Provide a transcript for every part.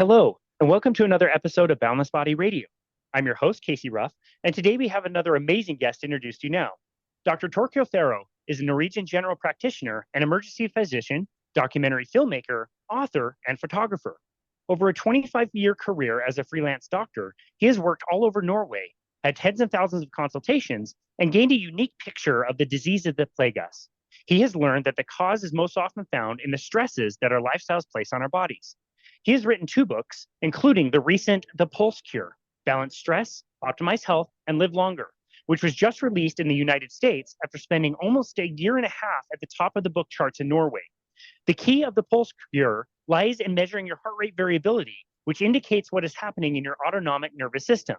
Hello, and welcome to another episode of Boundless Body Radio. I'm your host, Casey Ruff, and today we have another amazing guest to introduce to you now. Dr. Torkil Færø is a Norwegian general practitioner, an emergency physician, documentary filmmaker, author, and photographer. Over a 25-year career as a freelance doctor, he has worked all over Norway, had tens of thousands of consultations, and gained a unique picture of the diseases that plague us. He has learned that the cause is most often found in the stresses that our lifestyles place on our bodies. He has written two books, including the recent The Pulse Cure, Balance Stress, Optimize Health, and Live Longer, which was just released in the United States after spending almost a year and a half at the top of the book charts in Norway. The key of the Pulse Cure lies in measuring your heart rate variability, which indicates what is happening in your autonomic nervous system.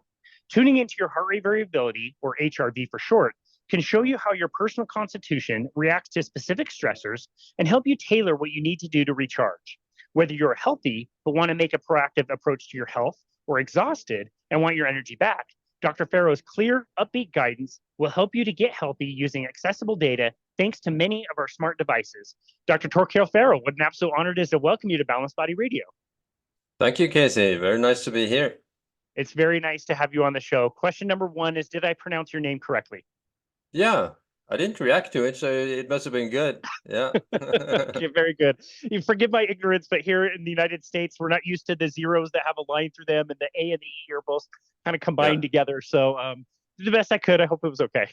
Tuning into your heart rate variability, or HRV for short, can show you how your personal constitution reacts to specific stressors and help you tailor what you need to do to recharge. Whether you're healthy but want to make a proactive approach to your health, or exhausted and want your energy back, Dr. Færø's clear, upbeat guidance will help you to get healthy using accessible data thanks to many of our smart devices. Dr. Torkil Færø, what an absolute honor it is to welcome you to Balanced Body Radio. Thank you, Casey. Very nice to be here. It's very nice to have you on the show. Question number one is, did I pronounce your name correctly? Yeah, I didn't react to it, so it must have been good. Yeah. Okay, very good. You forgive my ignorance, but here in the United States, we're not used to the zeros that have a line through them, and the A and the E are both kind of combined together. So the best I could. I hope it was okay.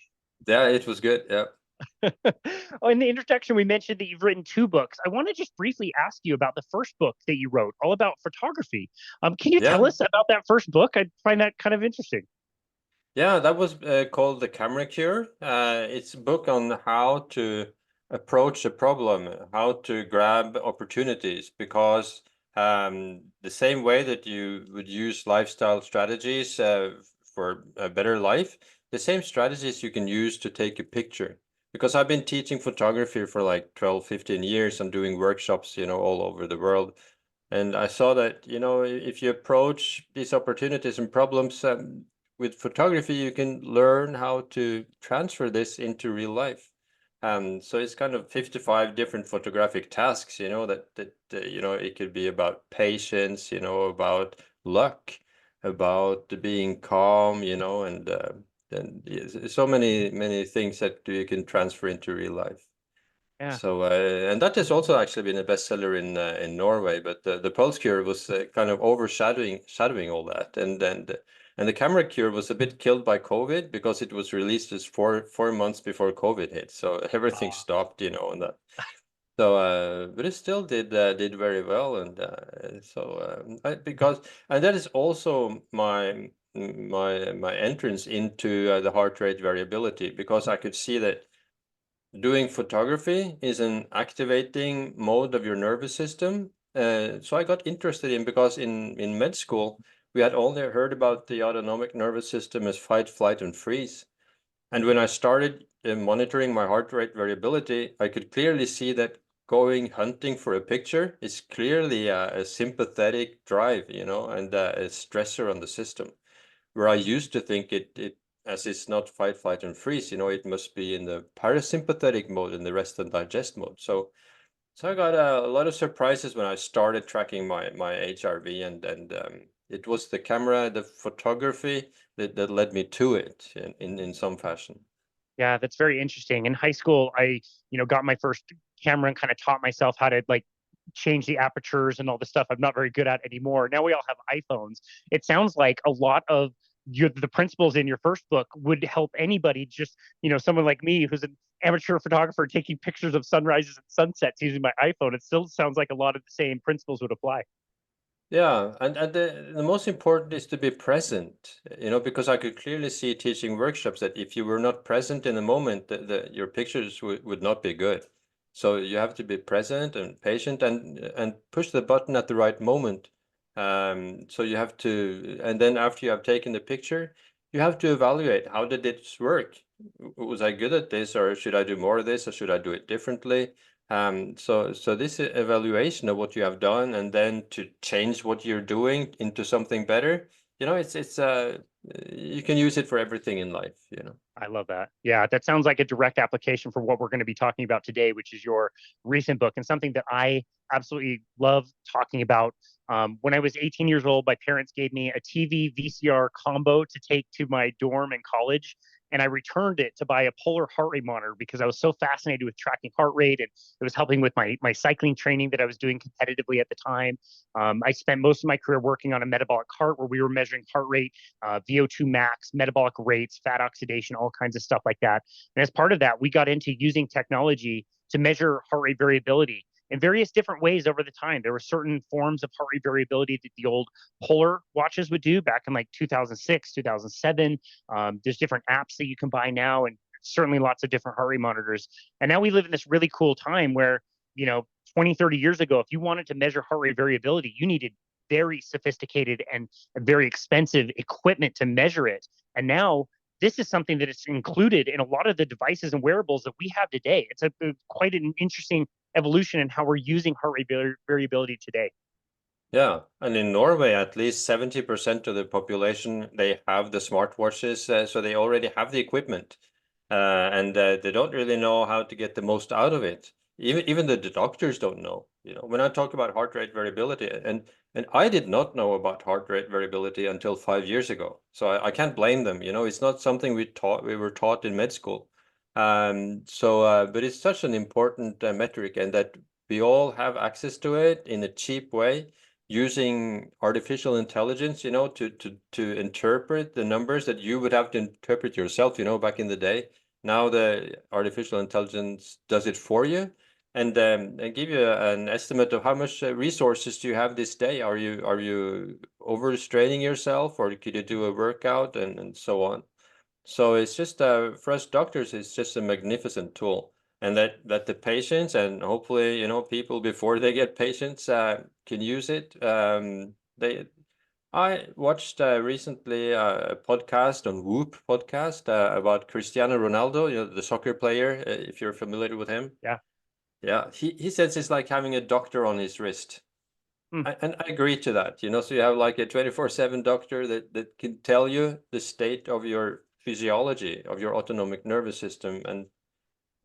Yeah, it was good. Yeah. In the introduction, we mentioned that you've written two books. I want to just briefly ask you about the first book that you wrote, all about photography. Can you tell us about that first book? I find that kind of interesting. Yeah, that was called The Camera Cure. It's a book on how to approach a problem, how to grab opportunities, because the same way that you would use lifestyle strategies for a better life, the same strategies you can use to take a picture. Because I've been teaching photography for like 12, 15 years and doing workshops, all over the world. And I saw that, if you approach these opportunities and problems with photography, you can learn how to transfer this into real life. So it's kind of 55 different photographic tasks, that it could be about patience, about luck, about being calm, and so many things that you can transfer into real life. Yeah. So and that has also actually been a bestseller in Norway, but the Pulse Cure was kind of shadowing all that, and the Camera Cure was a bit killed by COVID because it was released just four months before COVID hit, so everything stopped, and that. So but it still did very well, and and that is also my entrance into the heart rate variability, because I could see that doing photography is an activating mode of your nervous system. So I got interested in, because in med school, we had only heard about the autonomic nervous system as fight, flight, and freeze. And when I started monitoring my heart rate variability, I could clearly see that going hunting for a picture is clearly a sympathetic drive, and a stressor on the system. Where I used to think it as it's not fight, flight, and freeze, it must be in the parasympathetic mode, in the rest and digest mode. So I got a lot of surprises when I started tracking my HRV, and it was the camera, the photography that led me to it in some fashion. Yeah, that's very interesting. In high school, I got my first camera and kind of taught myself how to change the apertures and all the stuff I'm not very good at anymore. Now we all have iPhones. It sounds like a lot of the principles in your first book would help anybody, just someone like me who's an amateur photographer taking pictures of sunrises and sunsets using my iPhone. It still sounds like a lot of the same principles would apply. Yeah, and the most important is to be present, because I could clearly see teaching workshops that if you were not present in the moment, your pictures would not be good. So you have to be present and patient, and push the button at the right moment. So you have to, and then after you have taken the picture, you have to evaluate, how did this work? Was I good at this, or should I do more of this, or should I do it differently? So this evaluation of what you have done, and then to change what you're doing into something better, it's you can use it for everything in life, I love that. Yeah, that sounds like a direct application for what we're going to be talking about today, which is your recent book and something that I absolutely love talking about. When I was 18 years old, my parents gave me a TV VCR combo to take to my dorm in college. And I returned it to buy a polar heart rate monitor because I was so fascinated with tracking heart rate, and it was helping with my cycling training that I was doing competitively at the time. I spent most of my career working on a metabolic cart where we were measuring heart rate, VO2 max, metabolic rates, fat oxidation, all kinds of stuff like that. And as part of that, we got into using technology to measure heart rate variability in various different ways over the time. There were certain forms of heart rate variability that the old Polar watches would do back in like 2006, 2007. There's different apps that you can buy now, and certainly lots of different heart rate monitors. And now we live in this really cool time where, 20, 30 years ago, if you wanted to measure heart rate variability, you needed very sophisticated and very expensive equipment to measure it. And now this is something that is included in a lot of the devices and wearables that we have today. It's quite an interesting evolution in how we're using heart rate variability today. Yeah, and in Norway, at least 70% of the population, they have the smartwatches, so they already have the equipment, and they don't really know how to get the most out of it. Even the doctors don't know. When I talk about heart rate variability, and I did not know about heart rate variability until 5 years ago, so I can't blame them. It's not something we were taught in med school. But it's such an important metric, and that we all have access to it in a cheap way, using artificial intelligence, to interpret the numbers that you would have to interpret yourself, back in the day. Now the artificial intelligence does it for you, and give you an estimate of how much resources do you have this day. Are you overstraining yourself, or could you do a workout, and so on. So it's just for us doctors, it's just a magnificent tool, and that the patients, and hopefully people before they get patients can use it. I watched recently a podcast on Whoop podcast about Cristiano Ronaldo, the soccer player, if you're familiar with him. Yeah. Yeah, he says it's like having a doctor on his wrist. Hmm. And I agree to that, so you have like a 24/7 doctor that can tell you the state of your physiology, of your autonomic nervous system. And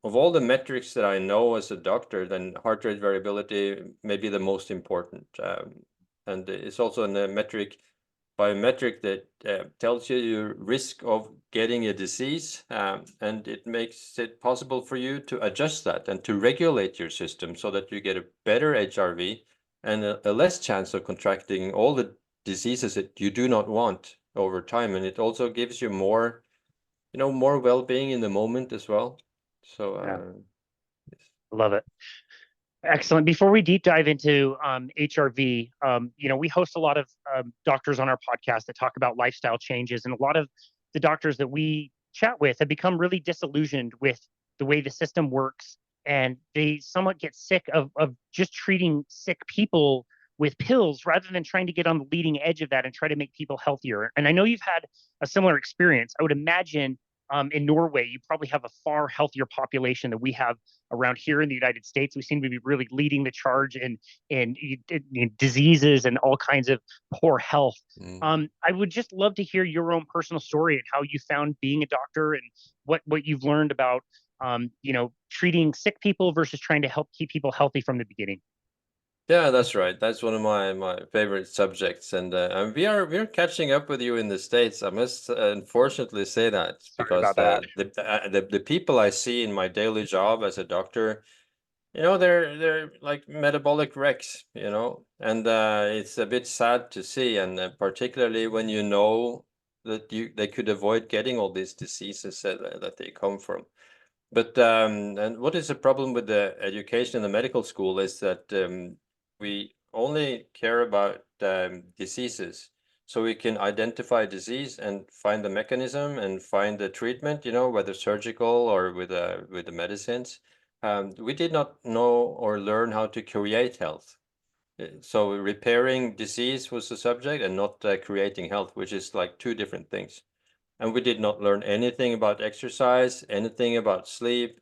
of all the metrics that I know as a doctor, then heart rate variability may be the most important. And it's also a biometric that tells you your risk of getting a disease, and it makes it possible for you to adjust that and to regulate your system so that you get a better HRV and a less chance of contracting all the diseases that you do not want over time. And it also gives you more, more well-being in the moment as well. So, Yeah. Love it. Excellent. Before we deep dive into HRV, we host a lot of doctors on our podcast that talk about lifestyle changes, and a lot of the doctors that we chat with have become really disillusioned with the way the system works, and they somewhat get sick of just treating sick people with pills rather than trying to get on the leading edge of that and try to make people healthier. And I know you've had a similar experience. I would imagine in Norway, you probably have a far healthier population than we have around here in the United States. We seem to be really leading the charge in diseases and all kinds of poor health. I would just love to hear your own personal story and how you found being a doctor, and what you've learned about treating sick people versus trying to help keep people healthy from the beginning. Yeah, that's right. That's one of my favorite subjects, and we're catching up with you in the States. I must unfortunately say that, Sorry because about that. the people I see in my daily job as a doctor, they're like metabolic wrecks, and it's a bit sad to see, and particularly when you know that they could avoid getting all these diseases that they come from. But and what is the problem with the education in the medical school is that we only care about diseases. So we can identify disease and find the mechanism and find the treatment, whether surgical or with the medicines. We did not know or learn how to create health. So repairing disease was the subject, and not creating health, which is like two different things. And we did not learn anything about exercise, anything about sleep,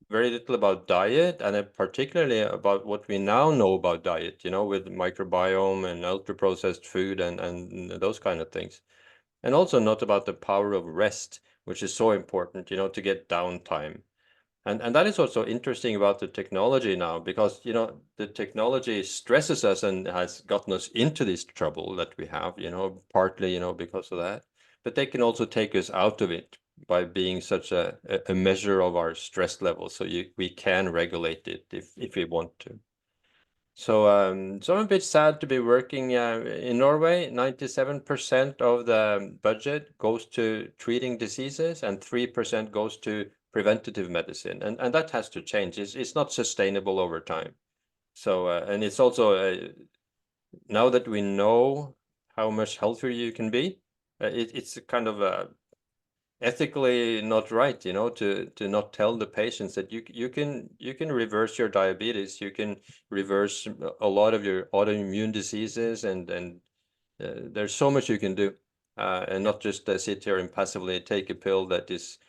very little about diet, and particularly about what we now know about diet, with microbiome and ultra-processed food and those kind of things. And also not about the power of rest, which is so important, to get downtime. And that is also interesting about the technology now, because the technology stresses us and has gotten us into this trouble that we have, partly because of that. But they can also take us out of it by being such a measure of our stress level, so we can regulate it if we want to. So I'm a bit sad to be working in Norway. 97% of the budget goes to treating diseases, and 3% goes to preventative medicine, and that has to change. It's not sustainable over time. So and it's also now that we know how much healthier you can be, it's kind of ethically not right, to not tell the patients that you can reverse your diabetes, you can reverse a lot of your autoimmune diseases, and there's so much you can do, and not just sit here and passively take a pill that is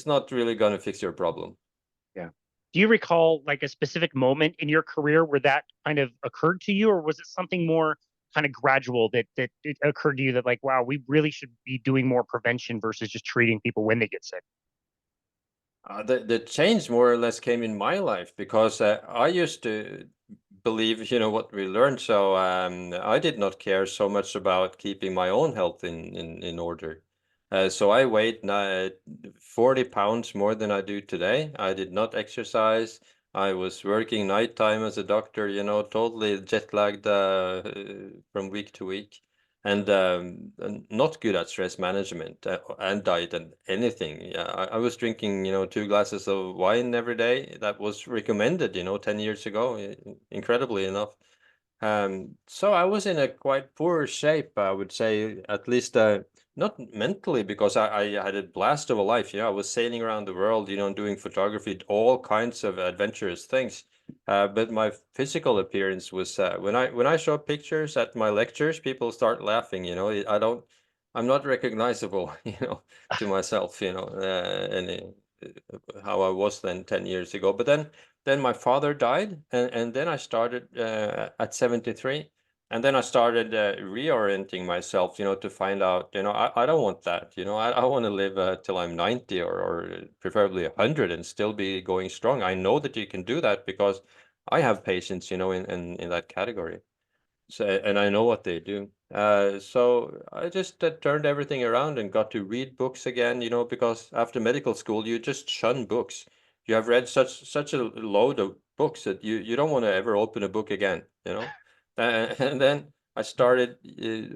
not really going to fix your problem. Yeah. Do you recall like a specific moment in your career where that kind of occurred to you, or was it something more kind of gradual that it occurred to you that like, wow, we really should be doing more prevention versus just treating people when they get sick? The change more or less came in my life, because I used to believe, what we learned. So I did not care so much about keeping my own health in order. So I weighed 40 pounds more than I do today. I did not exercise. I was working nighttime as a doctor, totally jet lagged from week to week. And not good at stress management and diet and anything. Yeah, I was drinking, 2 glasses of wine every day. That was recommended, 10 years ago, incredibly enough. So I was in a quite poor shape, I would say, at least not mentally, because I had a blast of a life. I was sailing around the world, doing photography, all kinds of adventurous things. But my physical appearance was when I show pictures at my lectures, people start laughing. I'm not recognizable, to myself, and how I was then 10 years ago. But then my father died, and then I started at 73. And then I started reorienting myself, to find out, I don't want that. I want to live till I'm 90, or preferably 100, and still be going strong. I know that you can do that because I have patients, in that category. So, and I know what they do. So I just turned everything around and got to read books again, because after medical school, you just shun books. You have read such a load of books that you don't want to ever open a book again. And then I started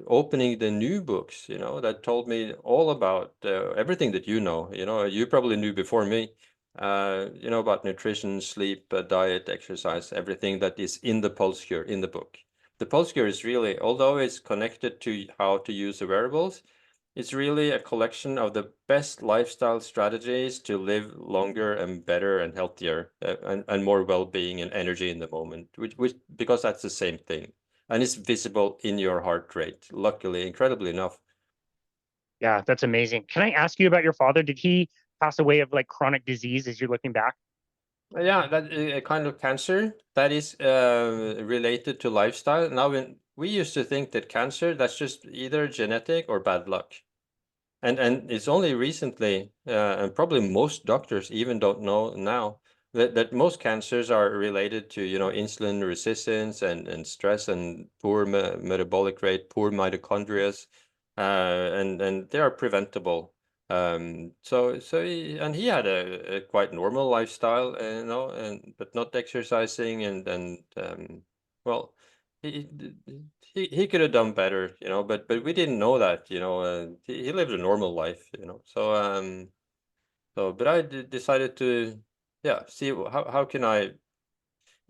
opening the new books, that told me all about everything that you probably knew before me, about nutrition, sleep, diet, exercise, everything that is in the Pulse Cure in the book. The Pulse Cure is really, although it's connected to how to use the wearables, it's really a collection of the best lifestyle strategies to live longer and better and healthier, and more well-being and energy in the moment, which because that's the same thing. And it's visible in your heart rate, luckily, incredibly enough. Yeah, that's amazing. Can I ask you about your father? Did he pass away of like chronic disease as you're looking back? Yeah, that a kind of cancer that is related to lifestyle. Now, when we used to think that cancer, that's just either genetic or bad luck. And it's only recently, and probably most doctors even don't know now, that most cancers are related to, insulin resistance and stress and poor metabolic rate, poor mitochondria, and they are preventable. So he had a quite normal lifestyle, but not exercising, and well, he he could have done better, but we didn't know that, he lived a normal life, but I decided to, yeah, see how can I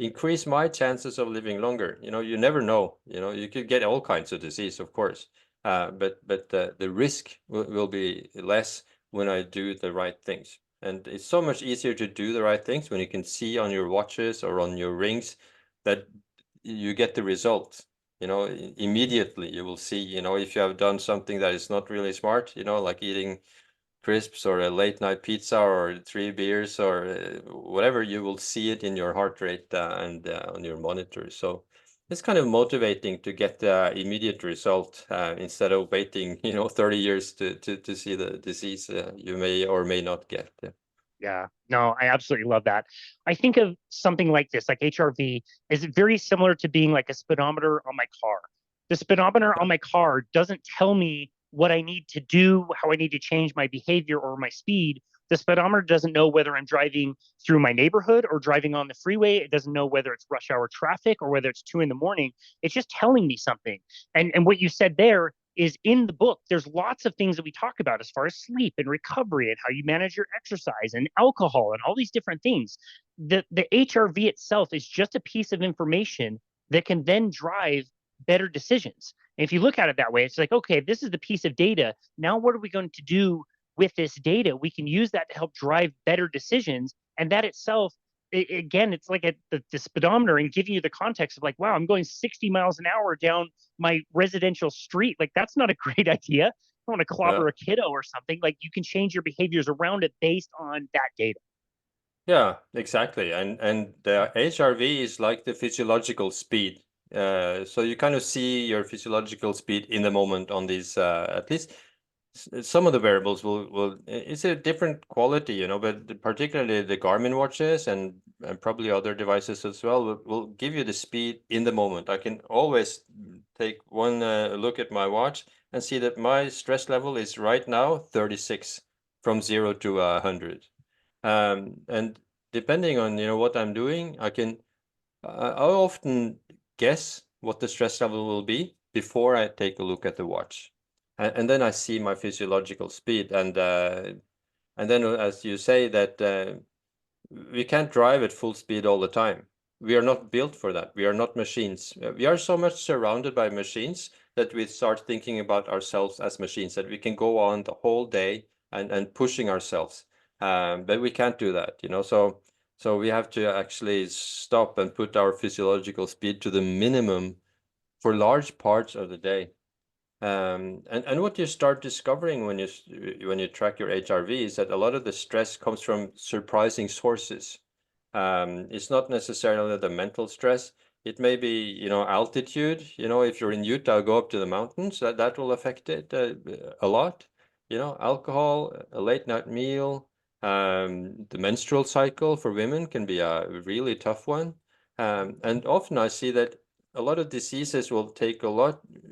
increase my chances of living longer. You never know, you could get all kinds of disease, of course, but the risk will be less when I do the right things. And it's so much easier to do the right things when you can see on your watches or on your rings that you get the result. Immediately you will see, if you have done something that is not really smart, like eating crisps or a late night pizza or 3 beers or whatever, you will see it in your heart rate and on your monitor. So it's kind of motivating to get the immediate result instead of waiting, 30 years to see the disease you may or may not get. Yeah, no, I absolutely love that. I think of something like this, like HRV, is very similar to being like a speedometer on my car. The speedometer on my car doesn't tell me what I need to do, how I need to change my behavior or my speed. The speedometer doesn't know whether I'm driving through my neighborhood or driving on the freeway. It doesn't know whether it's rush hour traffic or whether it's 2 a.m. It's just telling me something. And what you said there is in the book, there's lots of things that we talk about as far as sleep and recovery and how you manage your exercise and alcohol and all these different things. The HRV itself is just a piece of information that can then drive better decisions. And if you look at it that way, it's like, okay, this is the piece of data. Now, what are we going to do with this data? We can use that to help drive better decisions. And that itself, again, it's like the speedometer and giving you the context of like, wow, I'm going 60 miles an hour down my residential street. Like, that's not a great idea. I want to clobber a kiddo or something. Like, you can change your behaviors around it based on that data. Yeah, exactly. And the HRV is like the physiological speed. So you kind of see your physiological speed in the moment on these, at least some of the wearables will it's a different quality, but particularly the Garmin watches and probably other devices as well will give you the speed in the moment. I can always take one look at my watch and see that my stress level is right now 36 from 0 to 100. And depending on, what I'm doing, I'll often guess what the stress level will be before I take a look at the watch. And then I see my physiological speed. And then, as you say, that we can't drive at full speed all the time. We are not built for that. We are not machines. We are so much surrounded by machines that we start thinking about ourselves as machines, that we can go on the whole day and pushing ourselves. But we can't do that, So we have to actually stop and put our physiological speed to the minimum for large parts of the day. And what you start discovering when you track your HRV is that a lot of the stress comes from surprising sources. It's not necessarily the mental stress. It may be, altitude. If you're in Utah, go up to the mountains. That will affect it a lot. Alcohol, a late night meal, the menstrual cycle for women can be a really tough one. And often I see that a lot of diseases will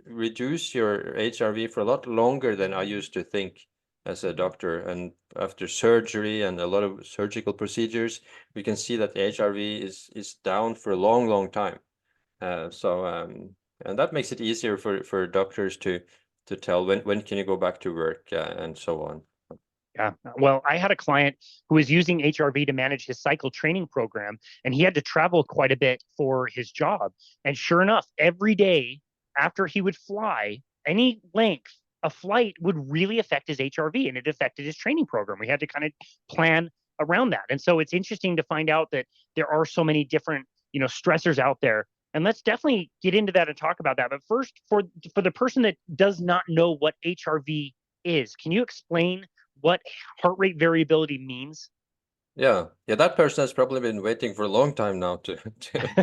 reduce your HRV for a lot longer than I used to think as a doctor. And after surgery and a lot of surgical procedures, we can see that the HRV is down for a long, long time. And that makes it easier for doctors to tell when can you go back to work and so on. Yeah. Well, I had a client who was using HRV to manage his cycle training program, and he had to travel quite a bit for his job. And sure enough, every day after he would fly, any length, a flight would really affect his HRV, and it affected his training program. We had to kind of plan around that. And so it's interesting to find out that there are so many different, stressors out there. And let's definitely get into that and talk about that. But first, for the person that does not know what HRV is, can you explain what heart rate variability means? Yeah, that person has probably been waiting for a long time now to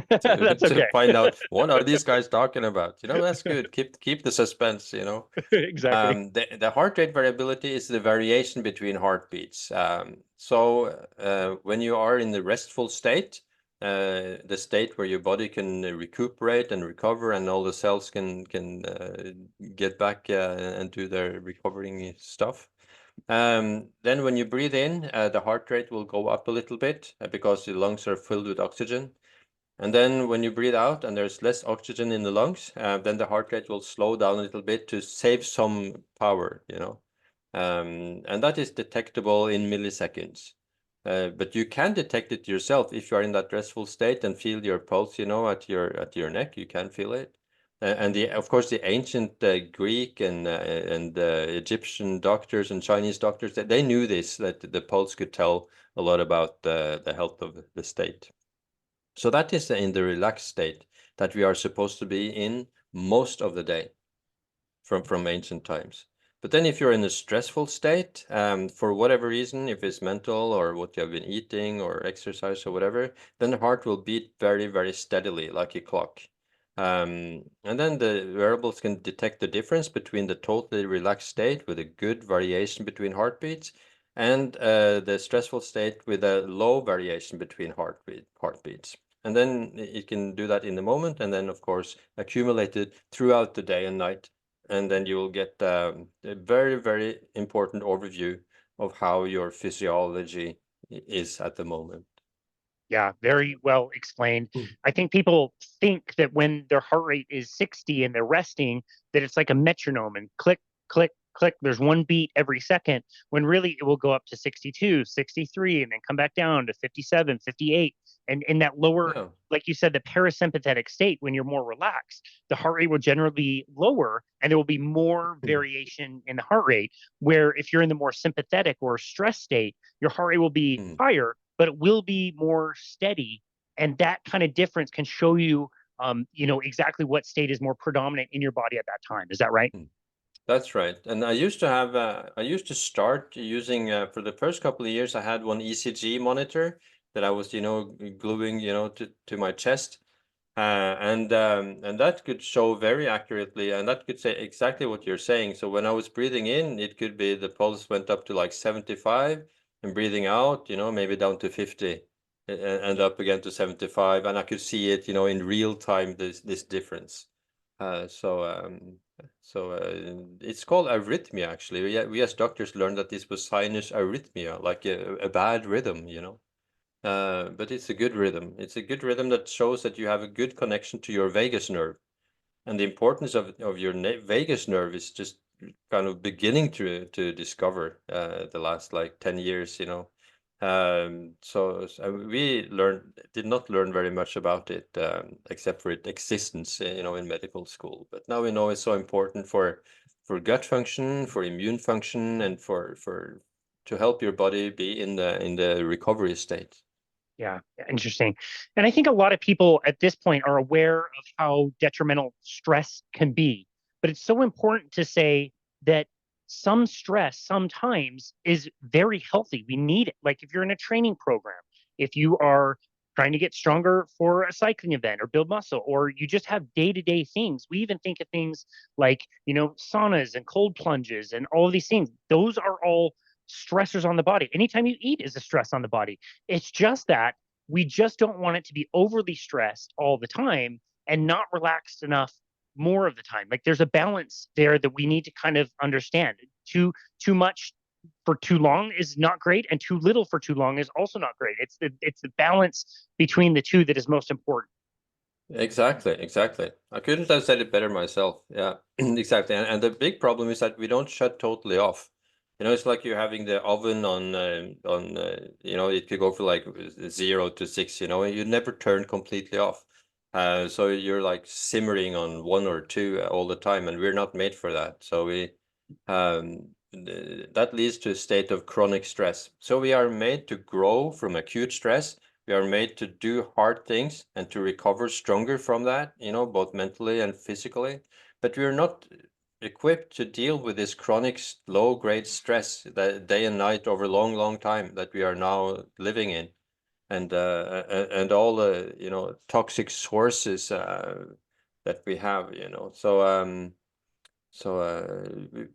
That's to okay. find out what are these guys talking about. That's good. Keep the suspense. Exactly. The heart rate variability is the variation between heartbeats. So when you are in the restful state, the state where your body can recuperate and recover, and all the cells can get back and do their recovering stuff. Then when you breathe in, the heart rate will go up a little bit because the lungs are filled with oxygen. And then when you breathe out and there's less oxygen in the lungs, then the heart rate will slow down a little bit to save some power, and that is detectable in milliseconds. But you can detect it yourself if you are in that restful state and feel your pulse, at your neck. You can feel it. And of course, the ancient Greek and Egyptian doctors and Chinese doctors, they knew this, that the pulse could tell a lot about the health of the state. So that is in the relaxed state that we are supposed to be in most of the day from ancient times. But then if you're in a stressful state, for whatever reason, if it's mental or what you have been eating or exercise or whatever, then the heart will beat very, very steadily, like a clock. And then the wearables can detect the difference between the totally relaxed state with a good variation between heartbeats and the stressful state with a low variation between heartbeats. And then it can do that in the moment, and then, of course, accumulate it throughout the day and night. And then you will get a very, very important overview of how your physiology is at the moment. Yeah, very well explained. I think people think that when their heart rate is 60 and they're resting, that it's like a metronome and click, click, click. There's one beat every second, when really it will go up to 62, 63, and then come back down to 57, 58. And in that lower, Yeah. like you said, the parasympathetic state, when you're more relaxed, the heart rate will generally be lower and there will be more variation in the heart rate. Where if you're in the more sympathetic or stress state, your heart rate will be higher, but it will be more steady. And that kind of difference can show you, exactly what state is more predominant in your body at that time. Is that right? That's right. And I used to start using, for the first couple of years, I had one ECG monitor that I was, gluing, to my chest. And that could show very accurately, and that could say exactly what you're saying. So when I was breathing in, it could be the pulse went up to like 75, and breathing out, maybe down to 50, and up again to 75, and I could see it, in real time, this difference. It's called arrhythmia, actually. We as doctors learned that this was sinus arrhythmia, like a bad rhythm, but it's a good rhythm. It's a good rhythm that shows that you have a good connection to your vagus nerve. And the importance of your vagus nerve is just kind of beginning to discover the last like 10 years, So we did not learn very much about it, except for its existence, in medical school. But now we know it's so important for gut function, for immune function, and for to help your body be in the recovery state. Yeah, interesting. And I think a lot of people at this point are aware of how detrimental stress can be. But it's so important to say that some stress sometimes is very healthy. We need it. Like if you're in a training program, if you are trying to get stronger for a cycling event or build muscle, or you just have day-to-day things. We even think of things like, saunas and cold plunges and all of these things. Those are all stressors on the body. Anytime you eat is a stress on the body. It's just that we just don't want it to be overly stressed all the time and not relaxed enough more of the time. Like there's a balance there that we need to kind of understand. Too much for too long is not great, and too little for too long is also not great. It's the balance between the two that is most important. Exactly, exactly. I couldn't have said it better myself. Yeah, exactly. And the big problem is that we don't shut totally off. It's like you're having the oven it could go for like 0 to 6, you never turn completely off. So you're like simmering on 1 or 2 all the time, and we're not made for that. So that leads to a state of chronic stress. So we are made to grow from acute stress. We are made to do hard things and to recover stronger from that, both mentally and physically. But we are not equipped to deal with this chronic low-grade stress that day and night over a long, long time that we are now living in, and all the toxic sources that we have.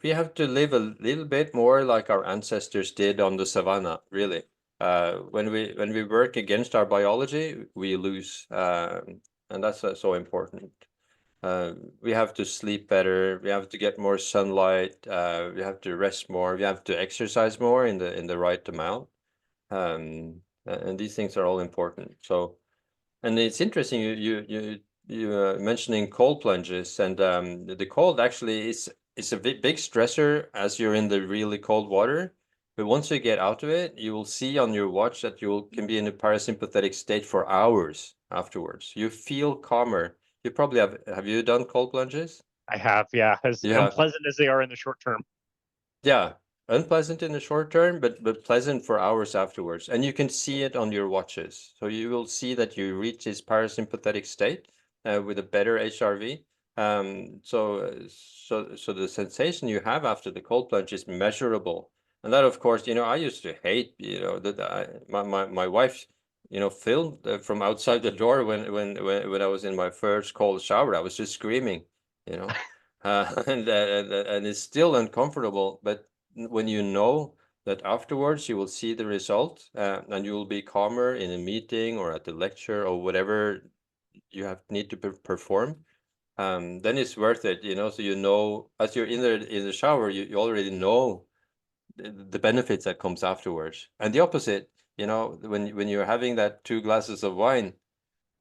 We have to live a little bit more like our ancestors did on the savannah, really. When we work against our biology, we lose, and that's so important. We have to sleep better. We have to get more sunlight. We have to rest more. We have to exercise more in the right amount. And these things are all important. And it's interesting you mentioning cold plunges, and the cold actually is a big stressor as you're in the really cold water. But once you get out of it, you will see on your watch that you can be in a parasympathetic state for hours afterwards. You feel calmer. You probably have you done cold plunges? I have, yeah, as Yeah. unpleasant as they are in the short term. Yeah, unpleasant in the short term, but pleasant for hours afterwards. And you can see it on your watches. So you will see that you reach this parasympathetic state with a better HRV. So the sensation you have after the cold plunge is measurable. And that, of course, I used to hate, that my wife, filmed from outside the door when I was in my first cold shower. I was just screaming, you know, and it's still uncomfortable. But when you know that afterwards you will see the result, and you will be calmer in a meeting or at the lecture or whatever you need to perform, then it's worth it, So as you're in the shower, you already know the benefits that comes afterwards. And the opposite, when you're having that 2 glasses of wine,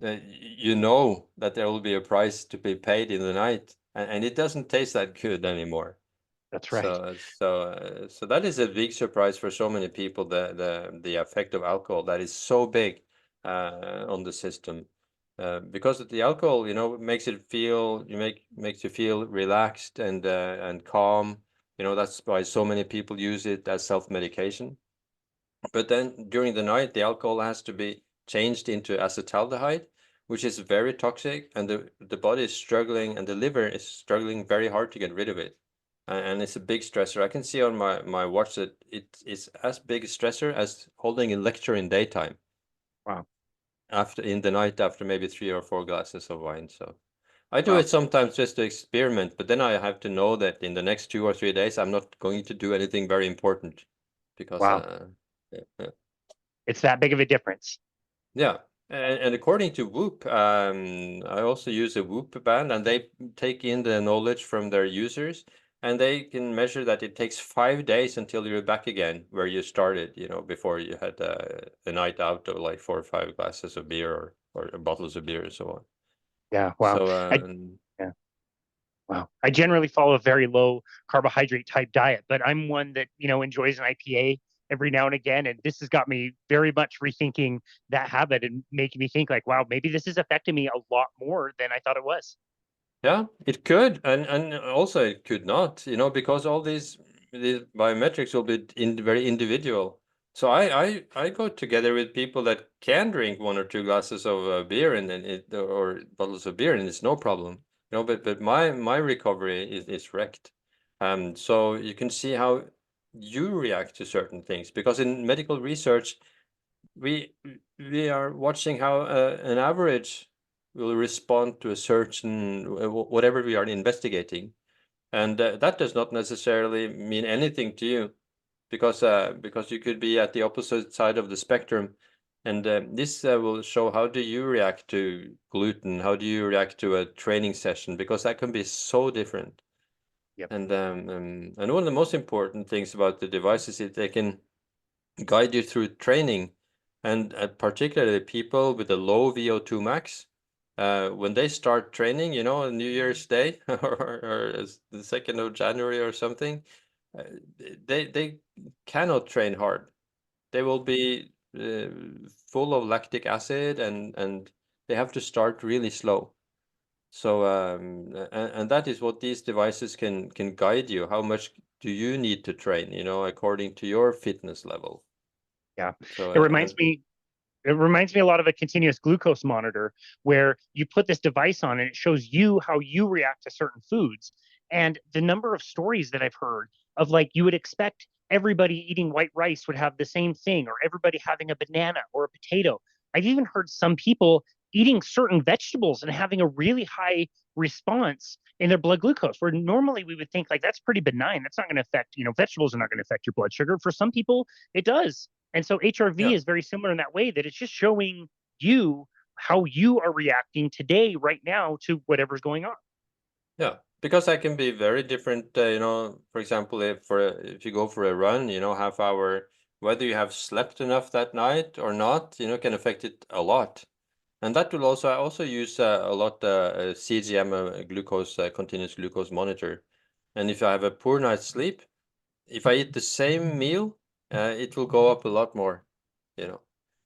you know that there will be a price to be paid in the night, and it doesn't taste that good anymore. That's right. So that is a big surprise for so many people. The effect of alcohol that is so big on the system, because the alcohol, makes makes you feel relaxed and calm. That's why so many people use it as self-medication. But then during the night, the alcohol has to be changed into acetaldehyde, which is very toxic, and the body is struggling, and the liver is struggling very hard to get rid of it. And it's a big stressor. I can see on my watch that it is as big a stressor as holding a lecture in daytime Wow. in the night after maybe 3 or 4 glasses of wine. So I do Wow. it sometimes just to experiment, but then I have to know that in the next 2 or 3 days, I'm not going to do anything very important because, Wow. yeah, yeah. It's that big of a difference. Yeah, and according to Whoop, I also use a Whoop band, and they take in the knowledge from their users, and they can measure that it takes 5 days until you're back again where you started, before you had a night out of like 4 or 5 glasses of beer or bottles of beer and so on. Yeah. Wow. So, Yeah. Wow. I generally follow a very low carbohydrate type diet, but I'm one that, enjoys an IPA every now and again. And this has got me very much rethinking that habit and making me think like, wow, maybe this is affecting me a lot more than I thought it was. yeah, it could, and also it could not, because all these biometrics will be very individual. So I go together with people that can drink 1 or 2 glasses of beer and it or bottles of beer, and it's no problem, But my recovery is wrecked. So you can see how you react to certain things, because in medical research we we are watching how an average will respond to a certain whatever we are investigating, and that does not necessarily mean anything to you, because you could be at the opposite side of the spectrum, and this will show how do you react to gluten, how do you react to a training session, because that can be so different. Yep. And one of the most important things about the devices is they can guide you through training, and particularly people with a low VO2 max, when they start training, on New Year's Day or the 2nd of January or something, uh, they cannot train hard. They will be full of lactic acid, and they have to start really slow. So and that is what these devices can guide you. How much do you need to train, according to your fitness level? Yeah. So It reminds me It reminds me a lot of a continuous glucose monitor where you put this device on and it shows you how you react to certain foods. And the number of stories that I've heard of like you would expect everybody eating white rice would have the same thing, or everybody having a banana or a potato. I've even heard some people eating certain vegetables and having a really high response in their blood glucose, where normally we would think like that's pretty benign. That's not going to affect, vegetables are not going to affect your blood sugar. For some people, it does. And so HRV yeah, is very similar in that way, that it's just showing you how you are reacting today, right now, to whatever's going on. yeah, because that can be very different. For example, if you go for a run, half hour, whether you have slept enough that night or not, can affect it a lot. And that will also I also use a lot CGM, glucose, continuous glucose monitor. And if I have a poor night's sleep, if I eat the same meal, it will go up a lot more. You know.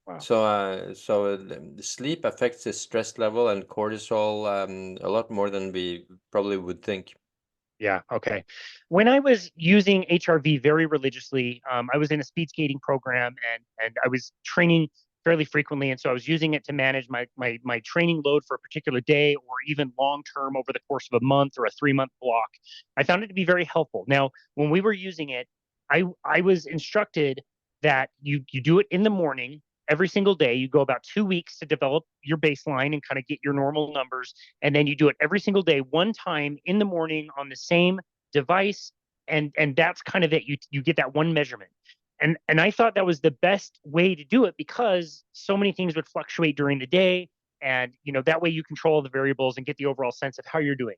Wow. So the sleep affects the stress level and cortisol a lot more than we probably would think. Yeah. Okay. When I was using HRV very religiously, I was in a speed skating program, and I was training fairly frequently, and so I was using it to manage my training load for a particular day, or even long term over the course of a month or a 3-month block. I found it to be very helpful. Now, when we were using it, I was instructed that you do it in the morning every single day. You go about 2 weeks to develop your baseline and kind of get your normal numbers, and then you do it every single day, one time in the morning on the same device, and that's kind of it. You get that one measurement. And I thought that was the best way to do it, because so many things would fluctuate during the day, and that way you control the variables and get the overall sense of how you're doing.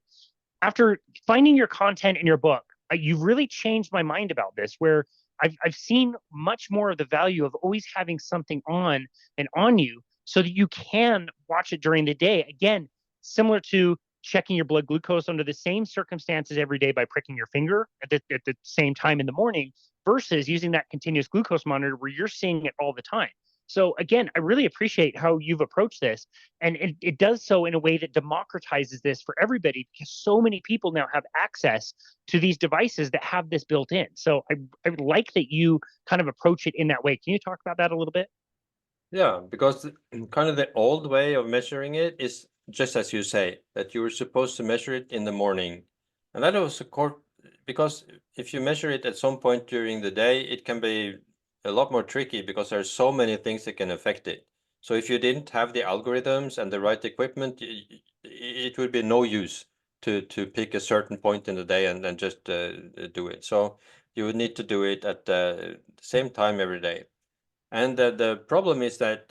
After finding your content in your book, you've really changed my mind about this, where I've seen much more of the value of always having something on and on you, so that you can watch it during the day. Again, similar to checking your blood glucose under the same circumstances every day by pricking your finger at the same time in the morning, versus using that continuous glucose monitor where you're seeing it all the time. So again, I really appreciate how you've approached this, and it does so in a way that democratizes this for everybody, because so many people now have access to these devices that have this built in. So I like that you kind of approach it in that way. Can you talk about that a little bit? Yeah, because kind of the old way of measuring it is just as you say, that you were supposed to measure it in the morning. And that was because if you measure it at some point during the day, it can be a lot more tricky, because there's so many things that can affect it. So if you didn't have the algorithms and the right equipment, it would be no use to pick a certain point in the day and then just do it. So you would need to do it at the same time every day. And the problem is that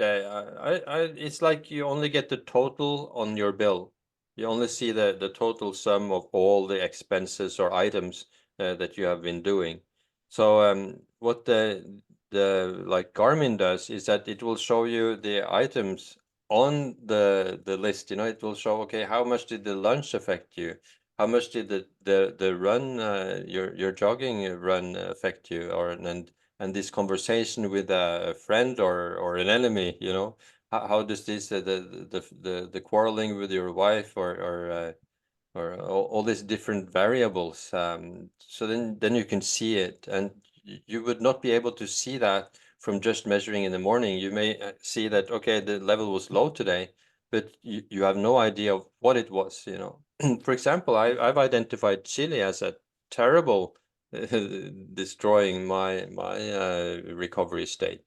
it's like you only get the total on your bill. You only see the total sum of all the expenses or items that you have been doing. So what the like Garmin does is that it will show you the items on the list. It will show, okay, how much did the lunch affect you? How much did the run, your jogging run affect you? And this conversation with a friend or an enemy, how does this the quarreling with your wife or all these different variables, so then you can see it, and you would not be able to see that from just measuring in the morning. You may see that, okay, the level was low today, but you have no idea of what it was. For example, I've identified chili as a terrible destroying my recovery state.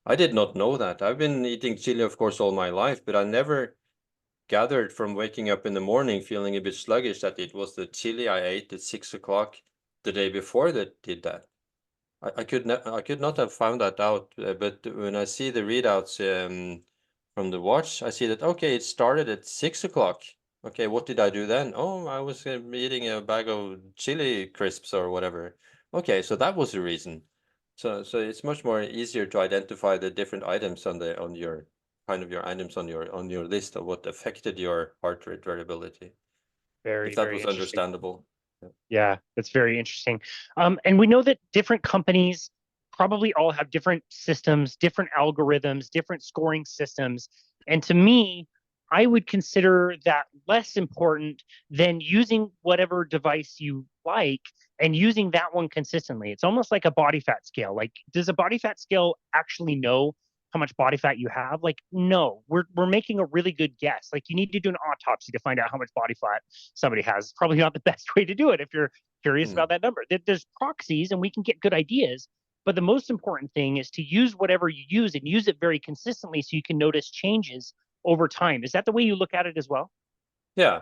I did not know that. I've been eating chili, of course, all my life, but I never gathered from waking up in the morning feeling a bit sluggish that it was the chili I ate at 6 o'clock the day before that did that. I could not have found that out, but when I see the readouts from the watch, I see that, okay, it started at 6 o'clock. Okay, what did I do then? Oh, I was eating a bag of chili crisps or whatever. Okay, so that was the reason. So it's much more easier to identify the different items on your kind of your items on your list of what affected your heart rate variability, if Very, that very was interesting. understandable. Yeah. Yeah, that's very interesting. And we know that different companies probably all have different systems, different algorithms, different scoring systems. And to me, I would consider that less important than using whatever device you like and using that one consistently. It's almost like a body fat scale. Like, does a body fat scale actually know how much body fat you have? Like, no, we're making a really good guess. Like, you need to do an autopsy to find out how much body fat somebody has. It's probably not the best way to do it if you're curious Hmm. about that number. There's proxies and we can get good ideas, but the most important thing is to use whatever you use and use it very consistently so you can notice changes over time. Is that the way you look at it as well? Yeah,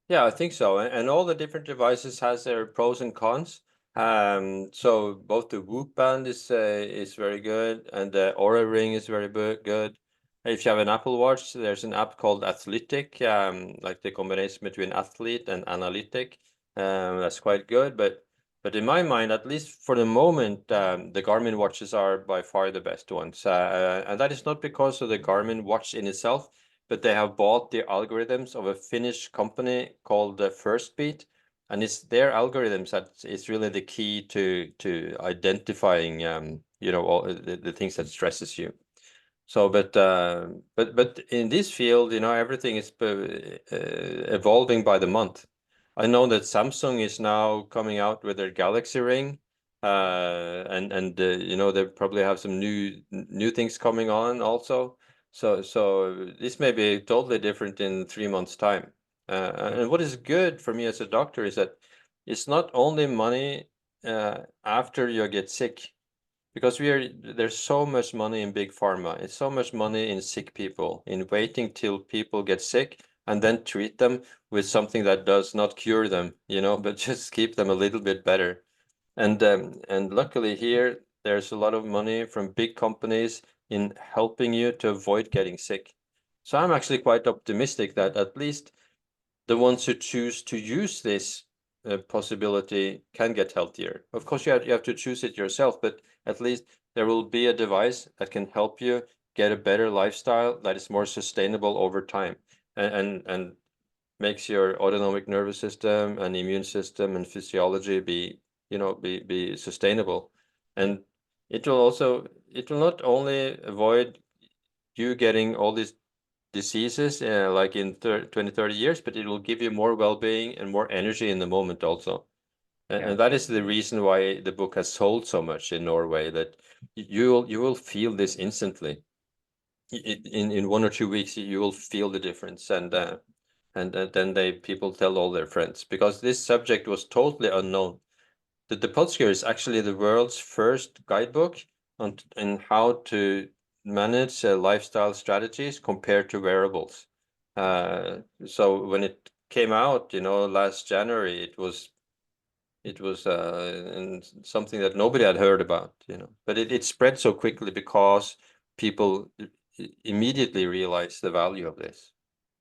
yeah, I think so. And all the different devices has their pros and cons. So both the Whoop band is very good, and the Aura Ring is very good. If you have an Apple Watch, there's an app called Athletic, like the combination between athlete and analytic. That's quite good. But in my mind, at least for the moment, the Garmin watches are by far the best ones. And that is not because of the Garmin watch in itself, but they have bought the algorithms of a Finnish company called First Beat, and it's their algorithms that is really the key to identifying all the things that stresses you. So, but in this field, everything is evolving by the month. I know that Samsung is now coming out with their Galaxy Ring, and you know, they probably have some new things coming on also. So this may be totally different in 3 months' time. And what is good for me as a doctor is that it's not only money after you get sick, because there's so much money in big pharma. It's so much money in sick people, in waiting till people get sick and then treat them with something that does not cure them, you know, but just keep them a little bit better. And luckily here, there's a lot of money from big companies in helping you to avoid getting sick. So I'm actually quite optimistic that at least the ones who choose to use this possibility can get healthier. Of course, you have to choose it yourself, but at least there will be a device that can help you get a better lifestyle that is more sustainable over time, and makes your autonomic nervous system and immune system and physiology be, you know, be sustainable. And it will not only avoid you getting all these diseases like in 20, 30 years, but it will give you more well-being and more energy in the moment also. Yeah. And that is the reason why the book has sold so much in Norway, that you will feel this instantly. In 1 or 2 weeks, you will feel the difference. And then people tell all their friends, because this subject was totally unknown. The Podsker is actually the world's first guidebook on how to manage lifestyle strategies compared to wearables. So when it came out, you know, last January, it was something that nobody had heard about, you know, but it spread so quickly because people immediately realized the value of this.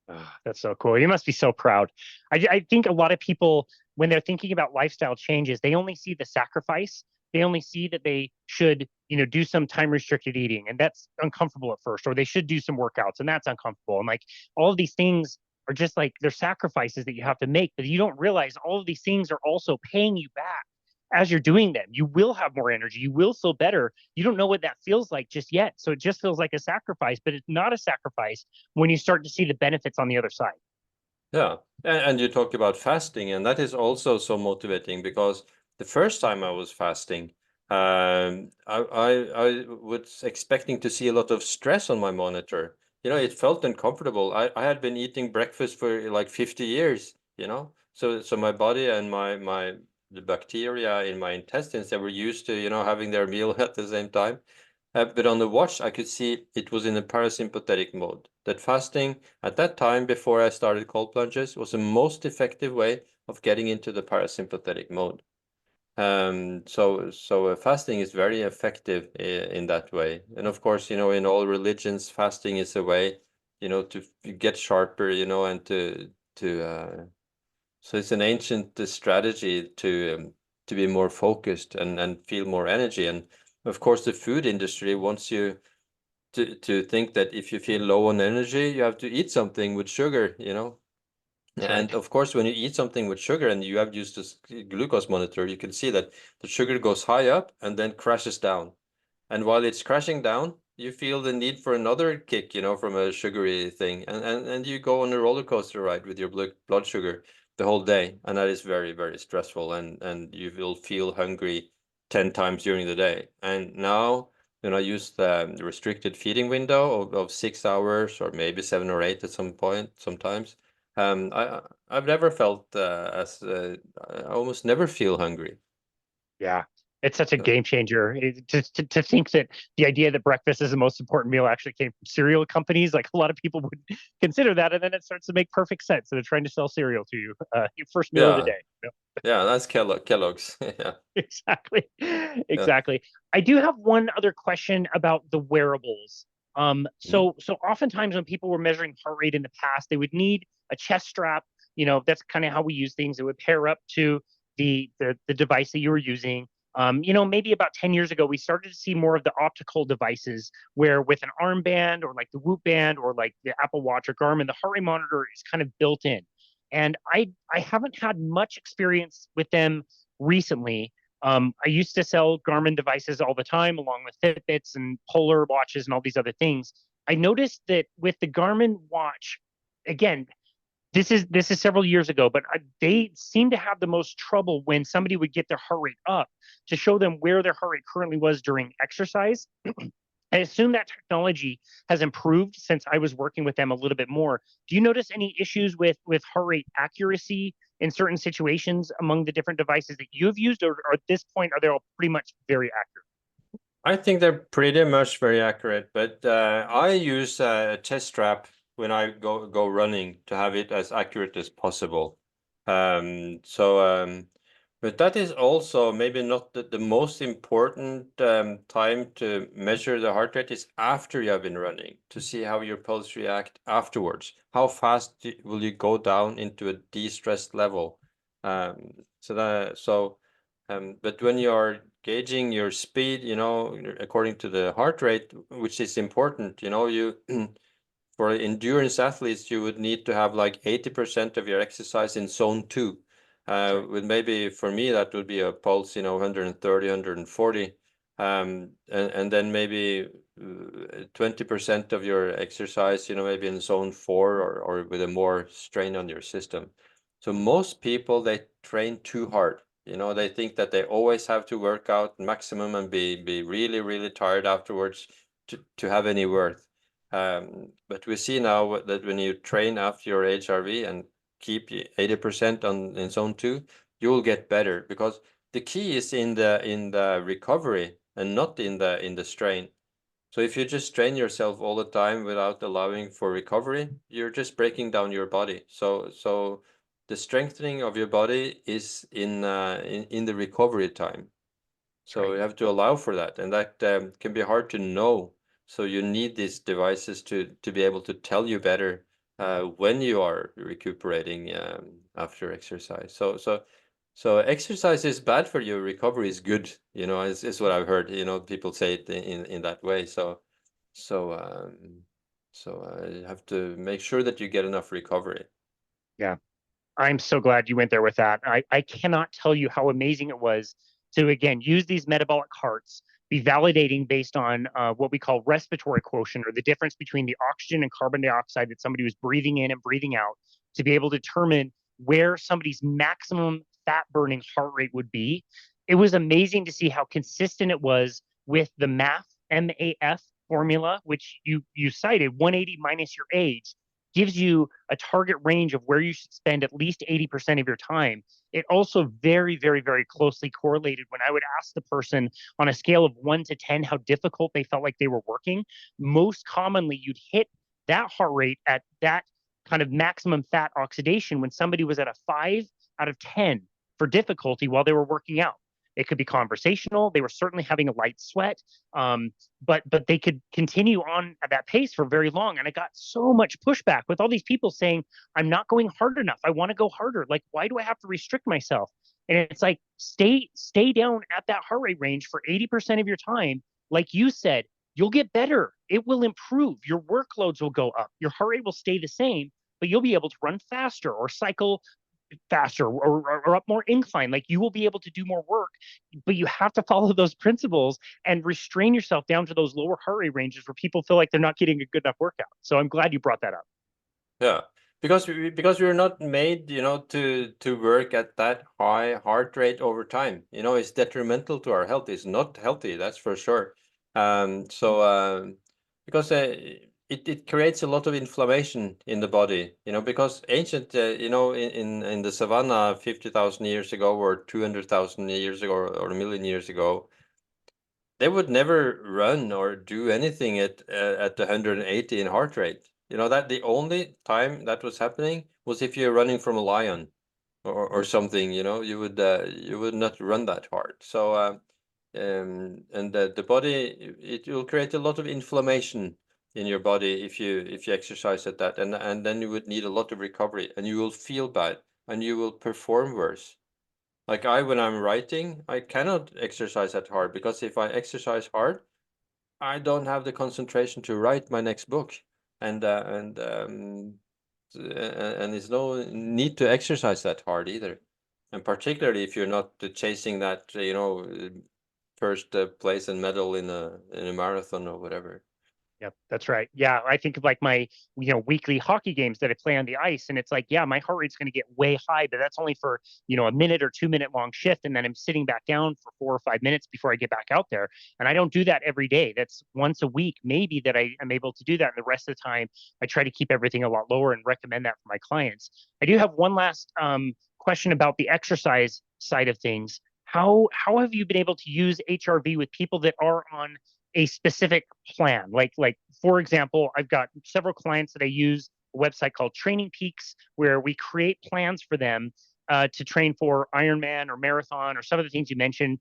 Ah, that's so cool. You must be so proud. I think a lot of people, when they're thinking about lifestyle changes, they only see the sacrifice. They only see that they should, do some time restricted eating, and that's uncomfortable at first, or they should do some workouts, and that's uncomfortable. And like all of these things are just like they're sacrifices that you have to make, but you don't realize all of these things are also paying you back as you're doing them. You will have more energy. You will feel better. You don't know what that feels like just yet. So it just feels like a sacrifice, but it's not a sacrifice when you start to see the benefits on the other side. Yeah, and you talk about fasting, and that is also so motivating, because the first time I was fasting, I was expecting to see a lot of stress on my monitor. You know, it felt uncomfortable. I had been eating breakfast for like 50 years, you know, so my body and the bacteria in my intestines, they were used to, you know, having their meal at the same time. But on the watch, I could see it was in a parasympathetic mode. That fasting at that time, before I started cold plunges, was the most effective way of getting into the parasympathetic mode. So fasting is very effective in that way. And of course, you know, in all religions, fasting is a way, you know, to get sharper, you know, and so it's an ancient strategy to be more focused and feel more energy. And of course, the food industry wants you to think that if you feel low on energy, you have to eat something with sugar, you know. That's right. And of course, when you eat something with sugar and you have used this glucose monitor, you can see that the sugar goes high up and then crashes down. And while it's crashing down, you feel the need for another kick, you know, from a sugary thing. And you go on a roller coaster ride with your blood sugar the whole day. And that is very, very stressful. And you will feel hungry 10 times during the day. And now, you know, I use the restricted feeding window of 6 hours, or maybe 7 or 8 at some point, sometimes. I've never felt I almost never feel hungry. Yeah. It's such a So, game changer. To think that the idea that breakfast is the most important meal actually came from cereal companies. Like a lot of people would consider that, and then it starts to make perfect sense. So they're trying to sell cereal to you, your first meal of the yeah, day. yeah, that's Kellogg's. Yeah, Exactly. yeah. Exactly. I do have one other question about the wearables. Mhm. So oftentimes when people were measuring heart rate in the past, they would need a chest strap. That's kind of how we use things. It would pair up to the device that you were using. Maybe about 10 years ago, we started to see more of the optical devices where with an armband or like the Whoop band or like the Apple Watch or Garmin, the heart rate monitor is kind of built in. And I haven't had much experience with them recently. I used to sell Garmin devices all the time, along with Fitbits and Polar watches and all these other things. I noticed that with the Garmin watch, again, This is several years ago, but they seem to have the most trouble when somebody would get their heart rate up to show them where their heart rate currently was during exercise. I assume that technology has improved since I was working with them a little bit more. Do you notice any issues with heart rate accuracy in certain situations among the different devices that you've used, or at this point are they all pretty much very accurate? I think they're pretty much very accurate, but I use a chest strap when I go running to have it as accurate as possible. But that is also maybe not the most important time to measure the heart rate is after you have been running, to see how your pulse react afterwards. How fast will you go down into a de-stressed level? But when you are gauging your speed, according to the heart rate, which is important, for endurance athletes, you would need to have like 80% of your exercise in zone 2. With maybe for me, that would be a pulse, 130, 140. And then maybe 20% of your exercise, maybe in zone 4 or with a more strain on your system. So most people, they train too hard. They think that they always have to work out maximum and be really, really tired afterwards to have any worth. But we see now that when you train after your HRV and keep 80% in zone 2, you will get better, because the key is in the recovery and not in the strain. So if you just strain yourself all the time without allowing for recovery, you're just breaking down your body. So the strengthening of your body is in the recovery time. So you have to allow for that, and that can be hard to know. So you need these devices to be able to tell you better when you are recuperating after exercise. So exercise is bad for you. Recovery is good. Is what I've heard. People say it in that way. So you have to make sure that you get enough recovery. Yeah. I'm so glad you went there with that. I cannot tell you how amazing it was to, again, use these metabolic carts, be validating based on what we call respiratory quotient, or the difference between the oxygen and carbon dioxide that somebody was breathing in and breathing out, to be able to determine where somebody's maximum fat burning heart rate would be. It was amazing to see how consistent it was with the MAF formula, which you cited, 180 minus your age, gives you a target range of where you should spend at least 80% of your time. It also very, very, very closely correlated when I would ask the person on a scale of 1 to 10 how difficult they felt like they were working. Most commonly, you'd hit that heart rate at that kind of maximum fat oxidation when somebody was at a 5 out of 10 for difficulty while they were working out. It could be conversational. They were certainly having a light sweat, but they could continue on at that pace for very long. And I got so much pushback with all these people saying, "I'm not going hard enough. I want to go harder. Like, why do I have to restrict myself?" And it's like, stay down at that heart rate range for 80% of your time. Like you said, you'll get better. It will improve. Your workloads will go up. Your heart rate will stay the same, but you'll be able to run faster or cycle faster, or up more incline. Like, you will be able to do more work, but you have to follow those principles and restrain yourself down to those lower heart rate ranges where people feel like they're not getting a good enough workout. So I'm glad you brought that up. Yeah, because we're not made, to work at that high heart rate over time. It's detrimental to our health. It's not healthy, that's for sure. Because it creates a lot of inflammation in the body. Because ancient, in the savannah 50,000 years ago, or 200,000 years ago, or a million years ago, they would never run or do anything at 180 in heart rate. That the only time that was happening was if you're running from a lion or something. You would not run that hard. So and the body, it will create a lot of inflammation in your body if you exercise at that, and then you would need a lot of recovery, and you will feel bad, and you will perform worse. Like when I'm writing, I cannot exercise that hard, because if I exercise hard, I don't have the concentration to write my next book. And there's no need to exercise that hard either. And particularly if you're not chasing that, first place and medal in a marathon or whatever. Yep, that's right. Yeah, I think of like my, weekly hockey games that I play on the ice, and it's like, yeah, my heart rate's going to get way high, but that's only for, a minute or 2 minute long shift, and then I'm sitting back down for 4 or 5 minutes before I get back out there. And I don't do that every day. That's once a week, maybe, that I am able to do that. And the rest of the time, I try to keep everything a lot lower and recommend that for my clients. I do have one last question about the exercise side of things. How have you been able to use HRV with people that are on a specific plan? Like for example, I've got several clients that I use a website called Training Peaks, where we create plans for them to train for Ironman or marathon or some of the things you mentioned.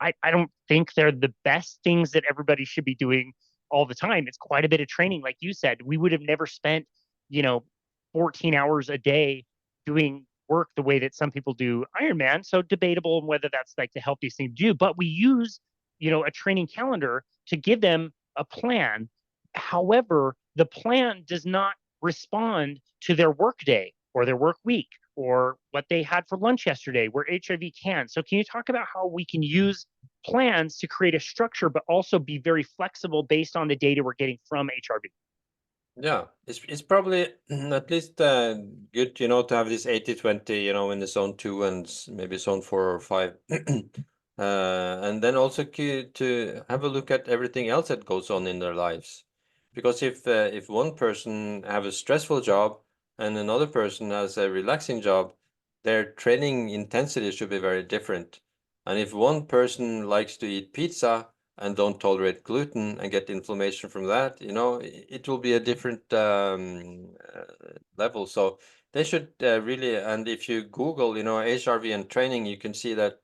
I don't think they're the best things that everybody should be doing all the time. It's quite a bit of training. Like you said, we would have never spent, you know, 14 hours a day doing work the way that some people do Ironman. So debatable on whether that's like the healthiest thing to do. But we use, a training calendar to give them a plan. However, the plan does not respond to their work day or their work week or what they had for lunch yesterday, where HRV can. So, can you talk about how we can use plans to create a structure, but also be very flexible based on the data we're getting from HRV? Yeah, it's probably at least good, to have this 80-20, in the zone 2 and maybe zone 4 or 5. And then also to have a look at everything else that goes on in their lives. Because if one person have a stressful job and another person has a relaxing job, their training intensity should be very different. And if one person likes to eat pizza and don't tolerate gluten and get inflammation from that, it will be a different level. So they should really, and if you Google, HRV and training, you can see that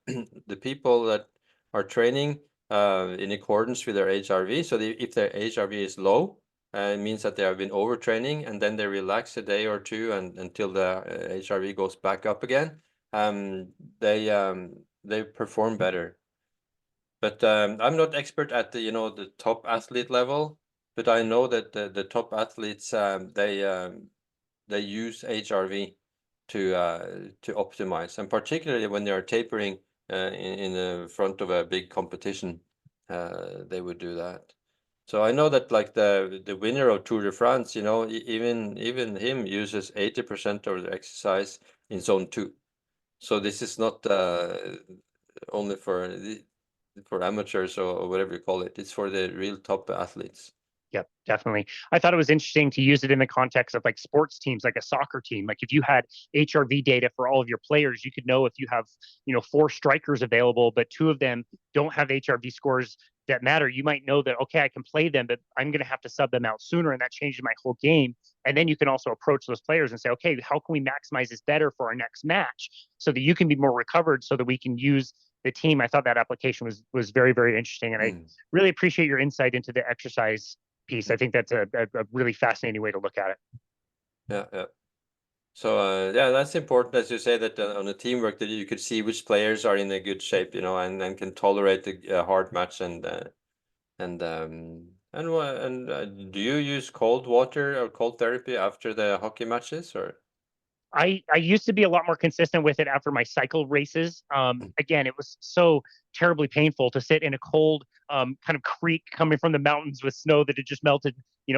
the people that are training in accordance with their HRV. So if their HRV is low, it means that they have been overtraining, and then they relax a day or two and until the HRV goes back up again. They perform better. But I'm not expert at the top athlete level, but I know that the top athletes they use HRV to optimize, and particularly when they are tapering in the front of a big competition, they would do that. So I know that like the winner of Tour de France, even him uses 80% of the exercise in zone 2. So this is not only for amateurs or whatever you call it. It's for the real top athletes. Yep, definitely. I thought it was interesting to use it in the context of like sports teams, like a soccer team. Like if you had HRV data for all of your players, you could know if you have, four strikers available, but two of them don't have HRV scores that matter. You might know that, okay, I can play them, but I'm going to have to sub them out sooner. And that changes my whole game. And then you can also approach those players and say, okay, how can we maximize this better for our next match so that you can be more recovered so that we can use the team. I thought that application was very, very interesting. And I really appreciate your insight into the exercise piece. I think that's a really fascinating way to look at it. Yeah, yeah. So yeah, that's important, as you say, that on the teamwork that you could see which players are in a good shape, and can tolerate the hard match and do you use cold water or cold therapy after the hockey matches or? I used to be a lot more consistent with it after my cycle races. Again, it was so terribly painful to sit in a cold kind of creek coming from the mountains with snow that had just melted,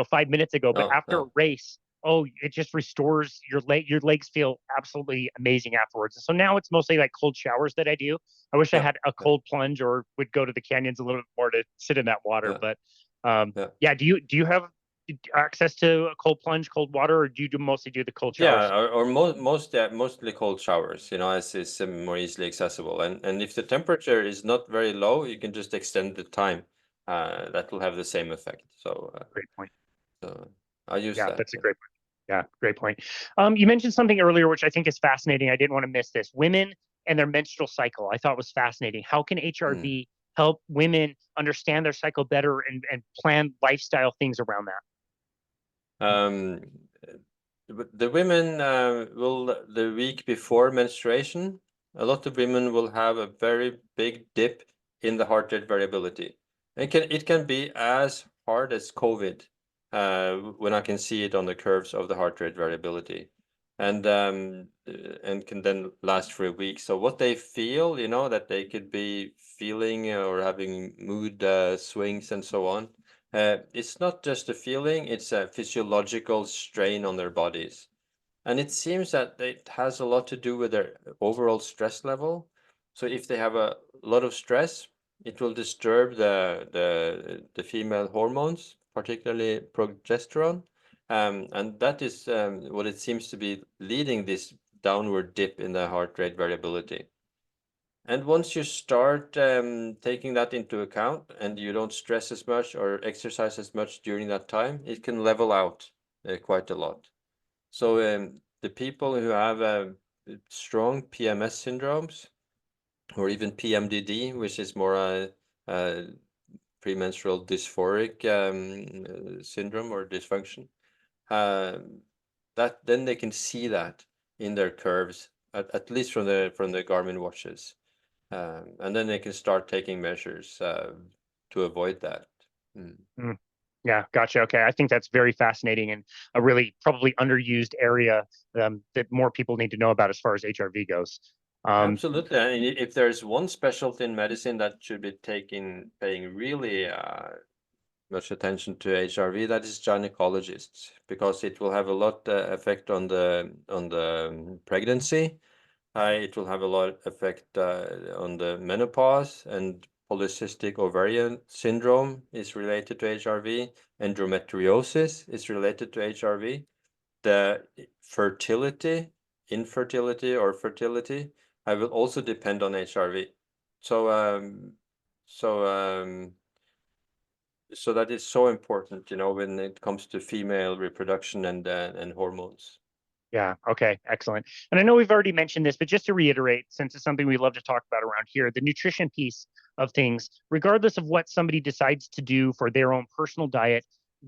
5 minutes ago. But No, after a no. race, oh, it just restores your leg. Your legs feel absolutely amazing afterwards. So now it's mostly like cold showers that I do. I wish I Yeah, had a yeah, cold plunge or would go to the canyons a little bit more to sit in that water. yeah, But yeah. yeah, do you have access to a cold plunge, cold water, or do you mostly do the cold showers? Yeah, or mostly cold showers, as is more easily accessible. And if the temperature is not very low, you can just extend the time. That will have the same effect. Great point. So I use Yeah, that. that's a great point. Yeah, great point. You mentioned something earlier, which I think is fascinating. I didn't want to miss this. Women and their menstrual cycle. I thought was fascinating. How can Mm. HRV help women understand their cycle better and plan lifestyle things around that? Um, the women will the week before menstruation, a lot of women will have a very big dip in the heart rate variability. It can be as hard as COVID when I can see it on the curves of the heart rate variability, and can then last for a week. So what they feel, that they could be feeling or having mood swings and so on. it's not just a feeling, it's a physiological strain on their bodies. And it seems that it has a lot to do with their overall stress level. So if they have a lot of stress, it will disturb the female hormones, particularly progesterone. And that is what it seems to be leading this downward dip in the heart rate variability. And once you start taking that into account and you don't stress as much or exercise as much during that time, it can level out quite a lot. So the people who have strong PMS syndromes or even PMDD, which is more a premenstrual dysphoric syndrome or dysfunction, that then they can see that in their curves, at least from the Garmin watches. And then they can start taking measures to avoid that. Mm. Yeah, gotcha. Okay, I think that's very fascinating and a really probably underused area that more people need to know about as far as HRV goes. Absolutely. I mean, if there's one specialty in medicine that should be paying really much attention to HRV, that is gynecologists, because it will have a lot effect on the pregnancy. It will have a lot effect on the menopause, and polycystic ovarian syndrome is related to HRV. Endometriosis is related to HRV. The fertility, infertility, or fertility, I will also depend on HRV. So so so that is so important, when it comes to female reproduction and hormones. Yeah, okay, excellent. And I know we've already mentioned this, but just to reiterate, since it's something we love to talk about around here, the nutrition piece of things, regardless of what somebody decides to do for their own personal diet,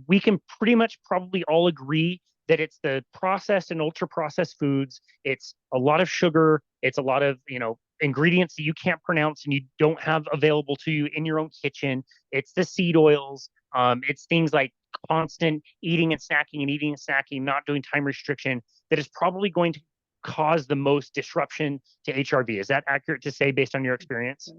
we can pretty much probably all agree that it's the processed and ultra processed foods. It's a lot of sugar. It's a lot of, ingredients that you can't pronounce and you don't have available to you in your own kitchen. It's the seed oils. It's things like constant eating and snacking, not doing time restriction that is probably going to cause the most disruption to HRV. Is that accurate to say based on your experience?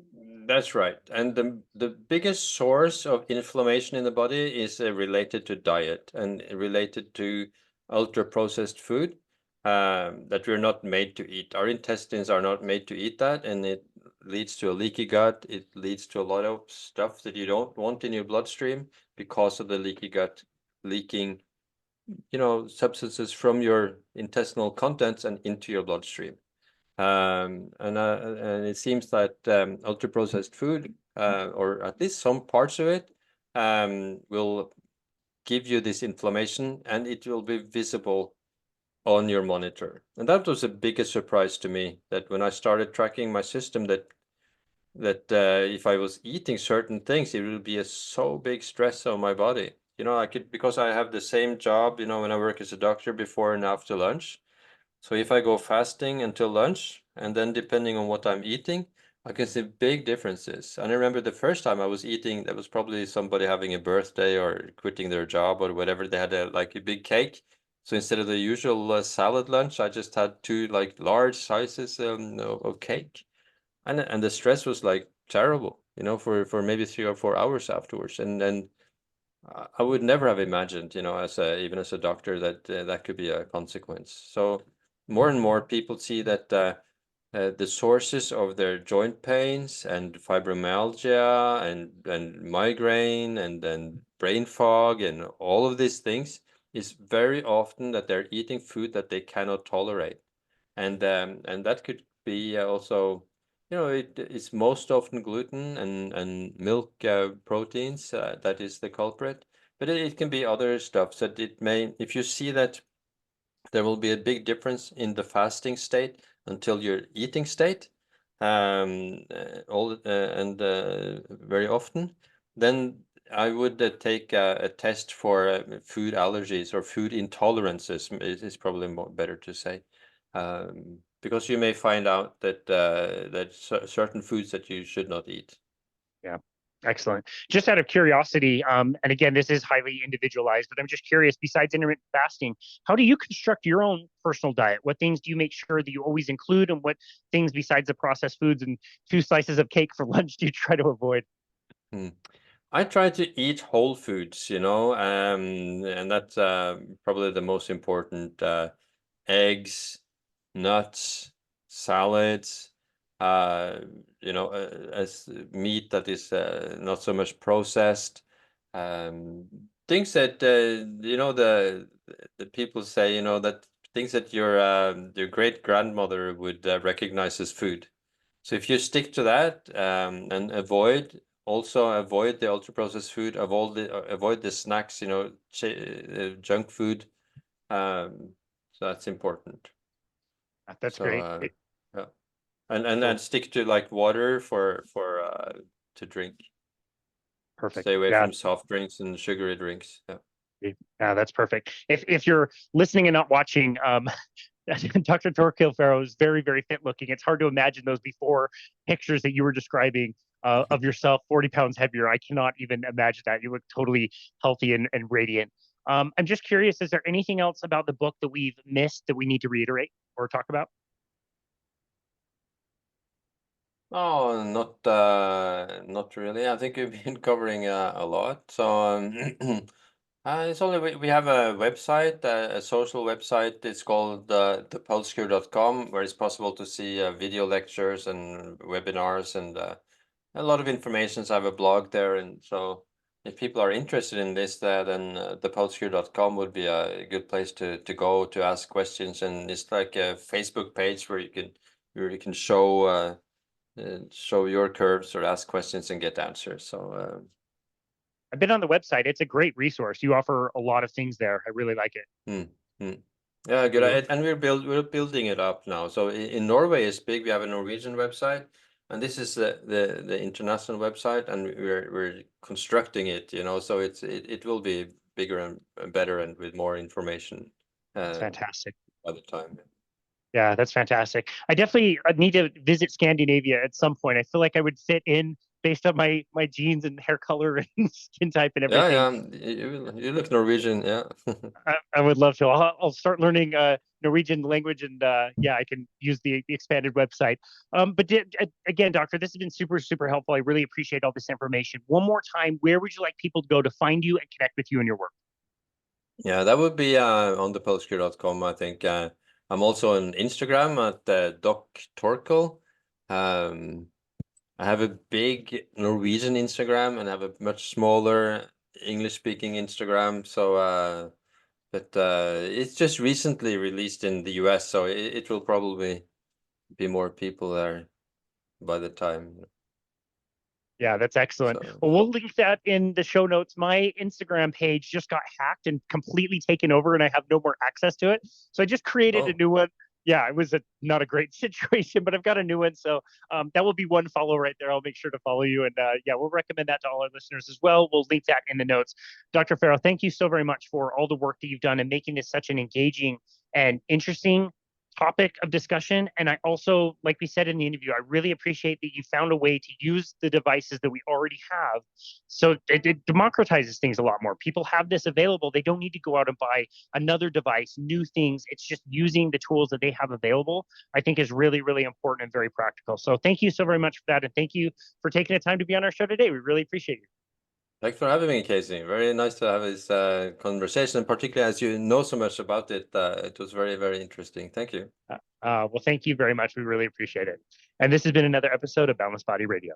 That's right. And the biggest source of inflammation in the body is related to diet and related to ultra-processed food that we're not made to eat. Our intestines are not made to eat that, and it leads to a leaky gut. It leads to a lot of stuff that you don't want in your bloodstream because of the leaky gut leaking, substances from your intestinal contents and into your bloodstream. And it seems that ultra-processed food, or at least some parts of it, will give you this inflammation, and it will be visible on your monitor. And that was the biggest surprise to me, that when I started tracking my system, that if I was eating certain things, it would be a so big stress on my body. Because I have the same job, when I work as a doctor before and after lunch. So if I go fasting until lunch, and then depending on what I'm eating, I can see big differences. And I remember the first time I was eating, that was probably somebody having a birthday or quitting their job or whatever. They had a big cake. So instead of the usual salad lunch, I just had two large sizes of cake. And the stress was terrible, for maybe 3 or 4 hours afterwards. And I would never have imagined, even as a doctor, that that could be a consequence. So more and more people see that the sources of their joint pains and fibromyalgia and migraine and then brain fog and all of these things is very often that they're eating food that they cannot tolerate. And that could be also, it's most often gluten and milk proteins that is the culprit. But it can be other stuff. So it may, if you see that there will be a big difference in the fasting state until your eating state, very often, then I would take a test for food allergies or food intolerances. Is probably better to say, because you may find out that certain foods that you should not eat. Yeah, excellent. Just out of curiosity, and again, this is highly individualized, but I'm just curious, besides intermittent fasting, how do you construct your own personal diet? What things do you make sure that you always include, and what things besides the processed foods and two slices of cake for lunch do you try to avoid? Hmm. I try to eat whole foods, and that's probably the most important. Eggs, nuts, salads, as meat that is not so much processed. Things that the people say, that things that your great grandmother would recognize as food. So if you stick to that and avoid the ultra processed food, avoid the snacks, junk food. So that's important. That's So great. yeah, and stick to like water for to drink. Perfect. Stay away Yeah. from soft drinks and sugary drinks. Yeah. Yeah, that's perfect. If you're listening and not watching, Dr. Torkil Færø is very, very fit looking. It's hard to imagine those before pictures that you were describing of yourself 40 pounds heavier. I cannot even imagine that. You look totally healthy and radiant. I'm just curious, is there anything else about the book that we've missed that we need to reiterate or talk about? Oh, not really. I think we've been covering a lot. So it's only we have a website, a social website. It's called thepulsecure.com, where it's possible to see video lectures and webinars and a lot of information. So I have a blog there, and so if people are interested in this, then thepulsecure.com would be a good place to go to ask questions. And it's like a Facebook page where you can show your curves or ask questions and get answers. So I've been on the website. It's a great resource. You offer a lot of things there. I really like it. Yeah, good. So, And we're building it up now. So in Norway is big. We have a Norwegian website, and this is the international website, and we're constructing it. So it will be bigger and better and with more information. that's fantastic. By the time. Yeah, that's fantastic. I definitely need to visit Scandinavia at some point. I feel like I would fit in based on my genes and hair color and skin type and Yeah, everything. yeah. You look Norwegian, yeah. I would love to. I'll start learning Norwegian language, and yeah, I can use the expanded website. But again, doctor, this has been super, super helpful. I really appreciate all this information. One more time, where would you like people to go to find you and connect with you and your work? Yeah, that would be on thepulsecure.com, I think. I'm also on Instagram at Doc Torkil. I have a big Norwegian Instagram and I have a much smaller English-speaking Instagram. So, but it's just recently released in the US, so it will probably be more people there by the time. Yeah, that's excellent. So, Well, we'll link that in the show notes. My Instagram page just got hacked and completely taken over, and I have no more access to it. So I just created a oh, new one. Yeah, it was not a great situation, but I've got a new one. So that will be one follow right there. I'll make sure to follow you. And yeah, we'll recommend that to all our listeners as well. We'll link that in the notes. Dr. Færø, thank you so very much for all the work that you've done and making this such an engaging and interesting topic of discussion. And I also, like we said in the interview, I really appreciate that you found a way to use the devices that we already have. So it democratizes things a lot more. People have this available. They don't need to go out and buy another device, new things. It's just using the tools that they have available, I think is really, really important and very practical. So thank you so very much for that. And thank you for taking the time to be on our show today. We really appreciate you. thanks for having me, Casey. Very nice to have this conversation, and particularly as you know so much about it, it was very, very interesting. Thank you. Well, thank you very much. We really appreciate it. And this has been another episode of Boundless Body Radio.